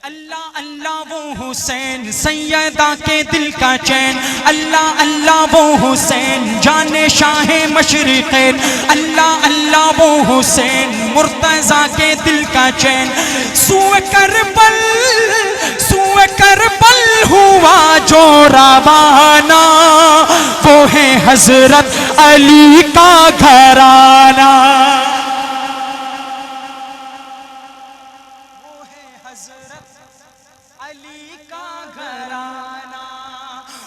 اللہ اللہ وہ حسین سیدہ کے دل کا چین، اللہ اللہ وہ حسین جان شاہ مشرقین، اللہ اللہ وہ حسین مرتضیٰ کے دل کا چین۔ سوئے کربل ہوا جو روانہ، وہ ہے حضرت علی کا گھرانہ،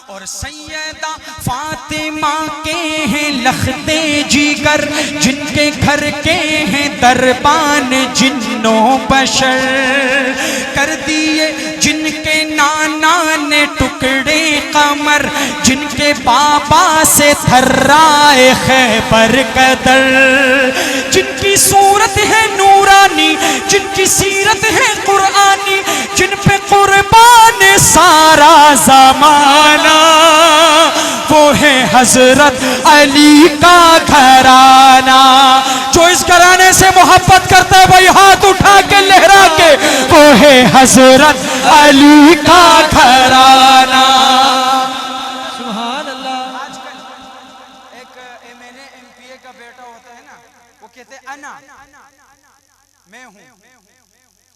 اور سیدہ فاطمہ کے ہیں لختے جگر، جن کے گھر کے ہیں دربان جنوں بشر، کر دیے جن کے نانا نے ٹکڑے قمر، جن کے بابا سے تھرائے خیبر قدر، جن کی صورت ہے نورانی، جن کی سیرت ہے قرآنی، جن پہ قربان سارا زمانہ، وہ ہے حضرت علی کا گھرانہ۔ جو اس گھرانے سے محبت کرتا ہے وہی ہاتھ اٹھا کے لہرا کے، وہ ہے حضرت علی کا گھرانہ۔ سبحان اللہ۔ آج کل ایک MPA کا بیٹا ہوتا ہے نا، وہ کہتے ہیں انا میں ہوں،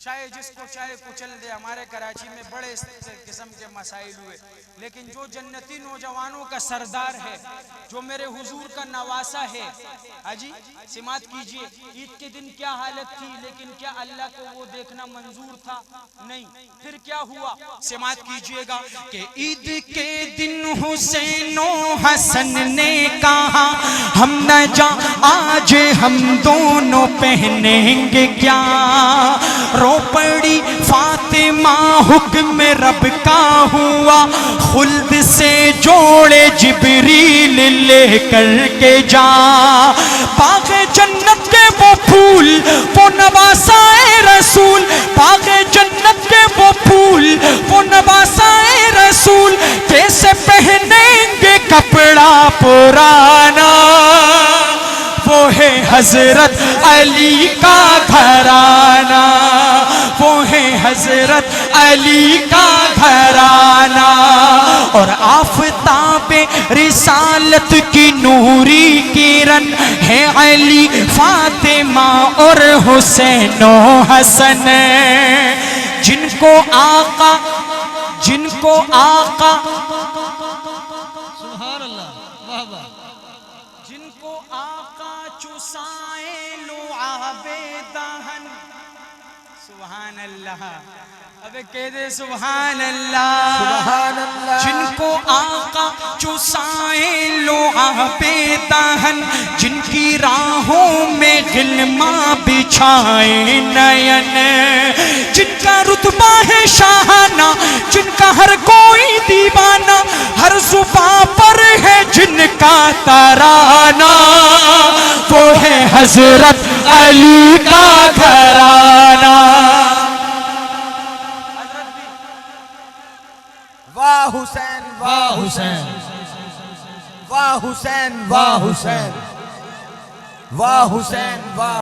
چاہے جس کو چاہے کچل دے۔ ہمارے کراچی میں بڑے قسم کے مسائل ہوئے، لیکن جو جنتی نوجوانوں کا سردار ہے، جو میرے حضور کا نواسا ہے، حاجی سماعت کیجئے، عید کے دن کیا حالت تھی، لیکن کیا اللہ کو وہ دیکھنا منظور تھا؟ نہیں۔ پھر کیا ہوا؟ سماعت کیجئے گا کہ عید کے دن حسین و حسن نے کہا، ہم نہ جا آج ہم دونوں پہنیں گے کیا، رو پڑی فاطمہ حکم رب کا ہوا، خلد سے جوڑے جبریل لے کر کے جا، باغ جنت کے وہ پھول وہ نواسائے رسول، باغ جنت کے وہ پھول وہ نواسائے رسول، کیسے پہنیں گے کپڑا پرانا، وہ ہے حضرت علی کا گھرانہ، وہ ہے حضرت علی کا گھرانہ، اور آفتاب رسالت کی نوری کرن ہے علی فاطمہ اور حسین و حسن، جن کو آقا سبحان اللہ، واہ واہ۔ جن کو آقا چسائے لعاب دہن، سبحان اللہ، ابے کہہ دے سبحان اللہ، سبحان اللہ۔ جن کو آقا چسائے لعاب دہن، جن کی راہوں میں غلما بچھائے نین، جن کا رتبہ ہے شاہانہ، جن کا ہر کوئی دیوانہ، ہر زباں پر ہے جن کا ترانہ، وہ ہے حضرت علی کا گھرانہ۔ واہ حسین واہ حسین، واہ حسین واہ حسین واہ حسین واہ